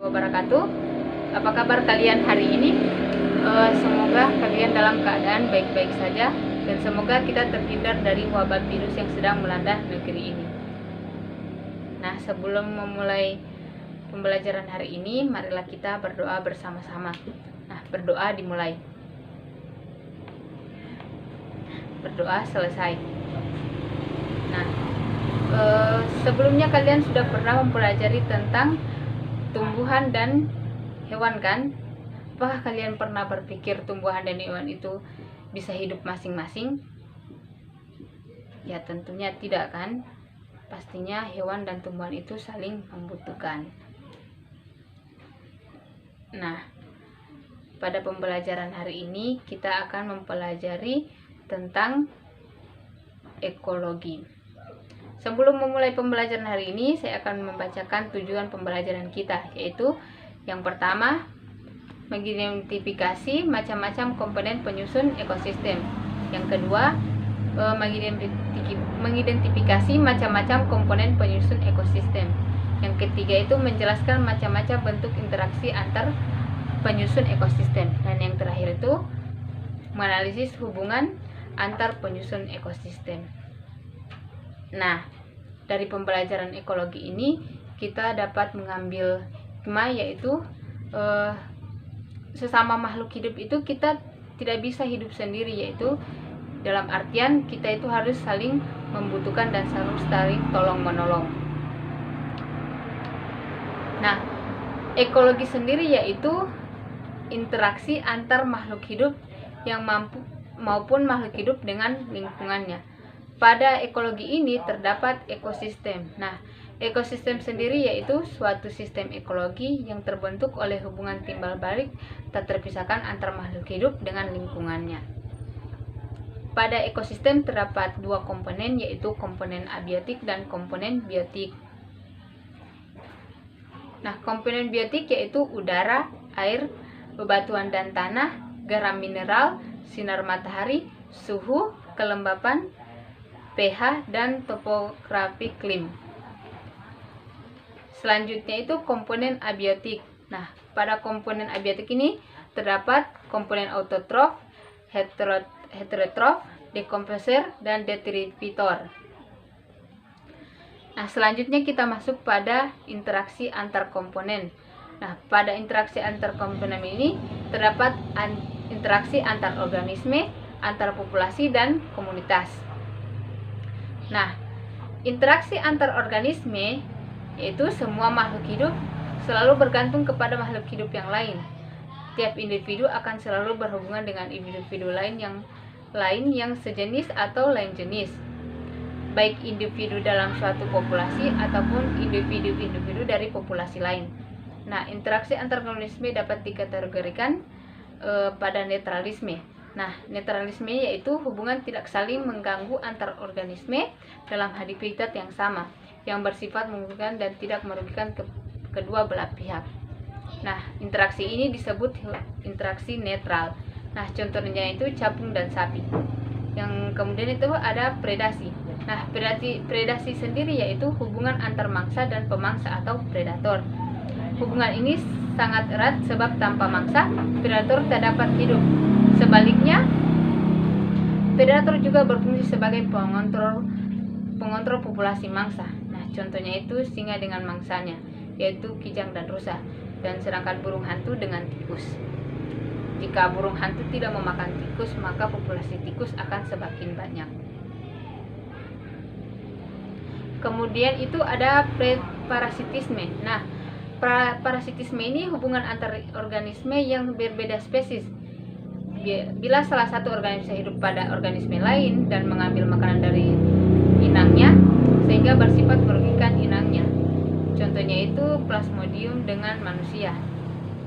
wabarakatuh. Apa kabar kalian hari ini? Semoga kalian dalam keadaan baik-baik saja dan semoga kita terhindar dari wabah virus yang sedang melanda negeri ini. Nah, sebelum memulai pembelajaran hari ini, marilah kita berdoa bersama-sama. Nah, berdoa dimulai. Berdoa selesai. Nah, sebelumnya kalian sudah pernah mempelajari tentang tumbuhan dan hewan kan? Apakah kalian pernah berpikir tumbuhan dan hewan itu bisa hidup masing-masing? Ya tentunya tidak kan? Pastinya hewan dan tumbuhan itu saling membutuhkan. Nah, pada pembelajaran hari ini kita akan mempelajari tentang ekologi. Sebelum memulai pembelajaran hari ini, saya akan membacakan tujuan pembelajaran kita, yaitu yang pertama, mengidentifikasi macam-macam komponen penyusun ekosistem. Yang kedua, mengidentifikasi macam-macam komponen penyusun ekosistem. Yang ketiga itu menjelaskan macam-macam bentuk interaksi antar penyusun ekosistem. Dan yang terakhir itu menganalisis hubungan antar penyusun ekosistem. Nah, dari pembelajaran ekologi ini kita dapat mengambil hikmah, yaitu sesama makhluk hidup itu kita tidak bisa hidup sendiri, yaitu dalam artian kita itu harus saling membutuhkan dan saling tolong menolong. Nah, ekologi sendiri yaitu interaksi antar makhluk hidup yang maupun makhluk hidup dengan lingkungannya. Pada ekologi ini terdapat ekosistem. Nah, ekosistem sendiri yaitu suatu sistem ekologi yang terbentuk oleh hubungan timbal balik tak terpisahkan antar makhluk hidup dengan lingkungannya. Pada ekosistem terdapat dua komponen, yaitu komponen abiotik dan komponen biotik. Nah, komponen biotik yaitu udara, air, bebatuan dan tanah, garam mineral, sinar matahari, suhu, kelembapan, pH, dan topografi iklim. Selanjutnya itu komponen abiotik. Nah, pada komponen abiotik ini terdapat komponen autotrof, heterotrof, dekomposer, dan detritivor. Nah, selanjutnya kita masuk pada interaksi antar komponen. Nah, pada interaksi antar komponen ini terdapat interaksi antar organisme, antar populasi, dan komunitas. Nah, interaksi antar organisme yaitu semua makhluk hidup selalu bergantung kepada makhluk hidup yang lain. Tiap individu akan selalu berhubungan dengan individu lain yang sejenis atau lain jenis, baik individu dalam suatu populasi ataupun individu-individu dari populasi lain. Nah, interaksi antar organisme dapat dikategorikan pada netralisme. Nah, netralisme yaitu hubungan tidak saling mengganggu antar organisme dalam habitat yang sama, yang bersifat menguntungkan dan tidak merugikan kedua belah pihak. Nah, interaksi ini disebut interaksi netral. Nah, contohnya itu capung dan sapi. Yang kemudian itu ada predasi. Nah, predasi sendiri yaitu hubungan antar mangsa dan pemangsa atau predator. Hubungan ini sangat erat sebab tanpa mangsa, predator tak dapat hidup. Sebaliknya, predator juga berfungsi sebagai pengontrol populasi mangsa. Nah, contohnya itu singa dengan mangsanya, yaitu kijang dan rusa, dan sedangkan burung hantu dengan tikus. Jika burung hantu tidak memakan tikus, maka populasi tikus akan semakin banyak. Kemudian itu ada parasitisme. Nah, parasitisme ini hubungan antar organisme yang berbeda spesies. Bila salah satu organisme hidup pada organisme lain dan mengambil makanan dari inangnya sehingga bersifat merugikan inangnya. Contohnya itu Plasmodium dengan manusia.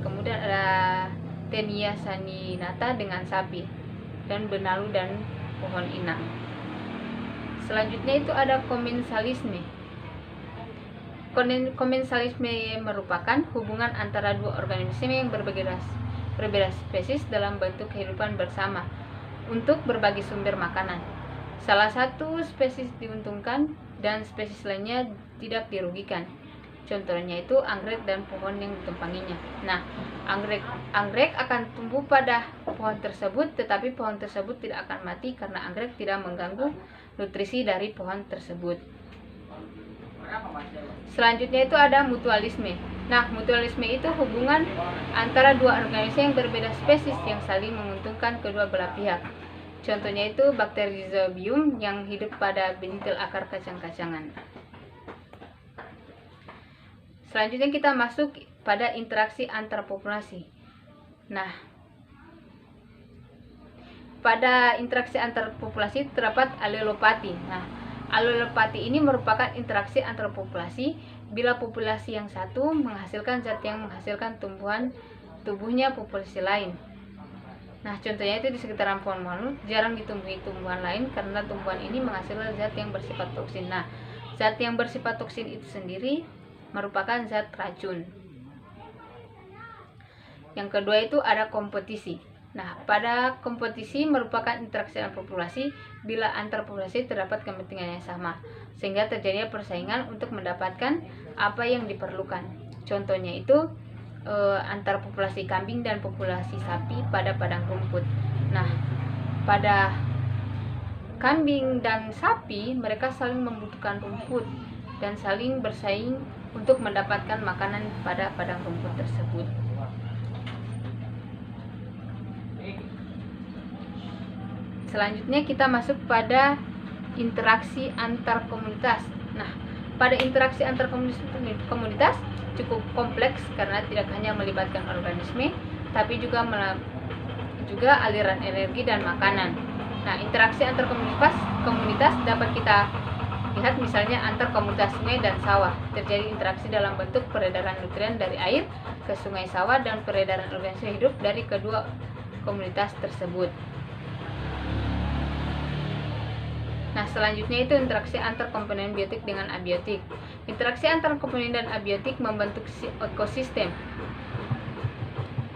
Kemudian ada Taenia saninata dengan sapi, dan benalu dan pohon inang. Selanjutnya itu ada komensalisme. Komensalisme merupakan hubungan antara dua organisme yang berbeda spesies dalam bentuk kehidupan bersama untuk berbagi sumber makanan. Salah satu spesies diuntungkan dan spesies lainnya tidak dirugikan. Contohnya itu anggrek dan pohon yang ditumpanginya. Nah, anggrek akan tumbuh pada pohon tersebut, tetapi pohon tersebut tidak akan mati karena anggrek tidak mengganggu nutrisi dari pohon tersebut. Selanjutnya itu ada mutualisme. Nah, mutualisme itu hubungan antara dua organisme yang berbeda spesies yang saling menguntungkan kedua belah pihak. Contohnya itu bakteri Rhizobium yang hidup pada bintil akar kacang-kacangan. Selanjutnya kita masuk pada interaksi antar populasi. Nah, pada interaksi antar populasi terdapat alelopati. Nah, alelopati ini merupakan interaksi antar populasi bila populasi yang satu menghasilkan zat yang menghasilkan tubuhnya populasi lain. Nah, contohnya itu di sekitaran pohon walnut jarang ditumbuhi tumbuhan lain karena tumbuhan ini menghasilkan zat yang bersifat toksin. Nah, zat yang bersifat toksin itu sendiri merupakan zat racun. Yang kedua itu ada kompetisi. Nah, pada kompetisi merupakan interaksi antar populasi bila antar populasi terdapat kepentingan yang sama, sehingga terjadi persaingan untuk mendapatkan apa yang diperlukan. Contohnya itu antar populasi kambing dan populasi sapi pada padang rumput. Nah, pada kambing dan sapi mereka saling membutuhkan rumput dan saling bersaing untuk mendapatkan makanan pada padang rumput tersebut. Selanjutnya kita masuk pada interaksi antar komunitas. Nah, pada interaksi antar komunitas cukup kompleks karena tidak hanya melibatkan organisme, tapi juga aliran energi dan makanan. Nah, interaksi antar komunitas dapat kita lihat misalnya antar komunitas sungai dan sawah. Terjadi interaksi dalam bentuk peredaran nutrien dari air ke sungai sawah dan peredaran organisme hidup dari kedua komunitas tersebut. Nah, selanjutnya itu interaksi antar komponen biotik dengan abiotik. Interaksi antar komponen dan abiotik membentuk ekosistem.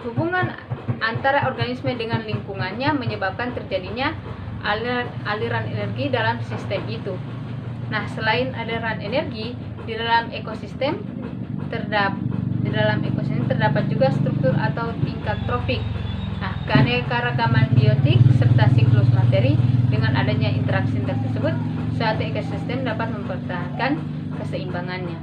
Hubungan antara organisme dengan lingkungannya menyebabkan terjadinya aliran energi dalam sistem itu. Nah, selain aliran energi, di dalam ekosistem terdapat juga struktur atau tingkat trofik. Nah, keanekaragaman biotik serta siklus materi dengan adanya interaksi tersebut, suatu ekosistem dapat mempertahankan keseimbangannya.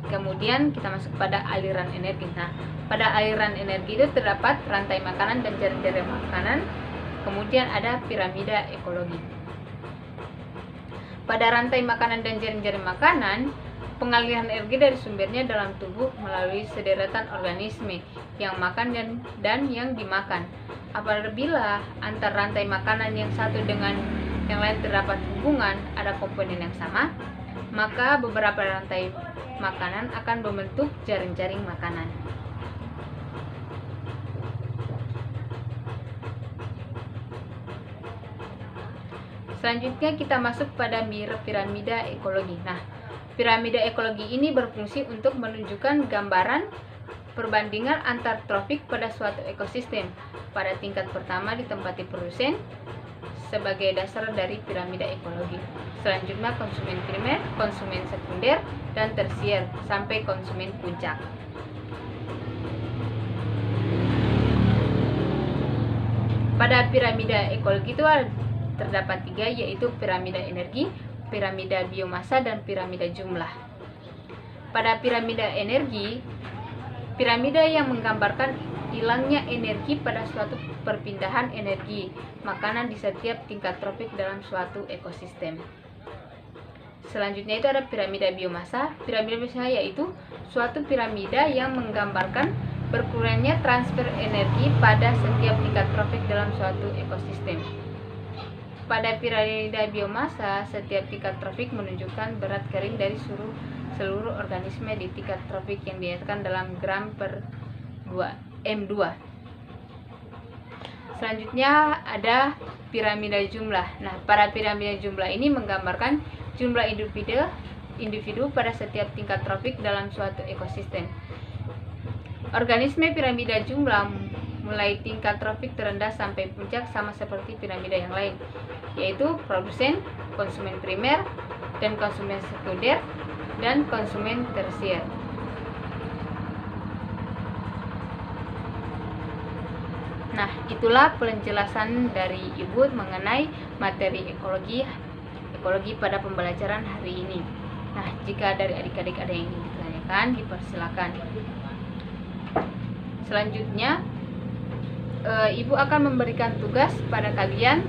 Kemudian kita masuk pada aliran energi. Nah, pada aliran energi itu terdapat rantai makanan dan jaring-jaring makanan. Kemudian ada piramida ekologi. Pada rantai makanan dan jaring-jaring makanan, pengalihan energi dari sumbernya dalam tubuh melalui sederetan organisme yang makan dan yang dimakan. Apabila antar rantai makanan yang satu dengan yang lain terdapat hubungan, ada komponen yang sama, maka beberapa rantai makanan akan membentuk jaring-jaring makanan. Selanjutnya kita masuk pada piramida ekologi. Nah, piramida ekologi ini berfungsi untuk menunjukkan gambaran perbandingan antar trofik pada suatu ekosistem. Pada tingkat pertama ditempati produsen sebagai dasar dari piramida ekologi. Selanjutnya konsumen primer, konsumen sekunder, dan tersier sampai konsumen puncak. Pada piramida ekologi itu terdapat 3, yaitu piramida energi, piramida biomasa, dan piramida jumlah. Pada piramida energi, piramida yang menggambarkan hilangnya energi pada suatu perpindahan energi makanan di setiap tingkat trofik dalam suatu ekosistem. Selanjutnya itu ada piramida biomasa. Piramida biomasa yaitu suatu piramida yang menggambarkan berkurangnya transfer energi pada setiap tingkat trofik dalam suatu ekosistem. Pada piramida biomasa, setiap tingkat trofik menunjukkan berat kering dari seluruh organisme di tingkat trofik yang dinyatakan dalam gram per M2. Selanjutnya ada piramida jumlah. Nah, pada piramida jumlah ini menggambarkan jumlah individu pada setiap tingkat trofik dalam suatu ekosistem. Organisme piramida jumlah mulai tingkat trofik terendah sampai puncak sama seperti piramida yang lain, yaitu produsen, konsumen primer, dan konsumen sekunder dan konsumen tersier. Nah, itulah penjelasan dari Ibu mengenai materi ekologi pada pembelajaran hari ini. Nah, jika dari adik-adik ada yang ingin ditanyakan, dipersilakan. Selanjutnya, Ibu akan memberikan tugas pada kalian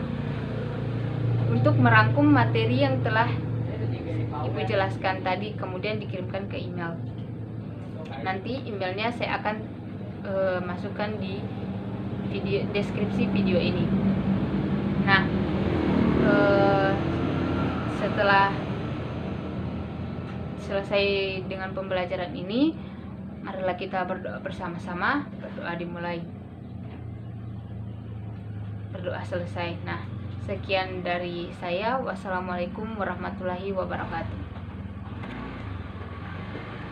untuk merangkum materi yang telah Ibu jelaskan tadi, kemudian dikirimkan ke email. Nanti emailnya saya akan masukkan di deskripsi video ini. Nah, setelah selesai dengan pembelajaran ini, marilah kita berdoa bersama-sama. Berdoa dimulai, berdoa selesai. Nah, sekian dari saya. Wassalamualaikum warahmatullahi wabarakatuh.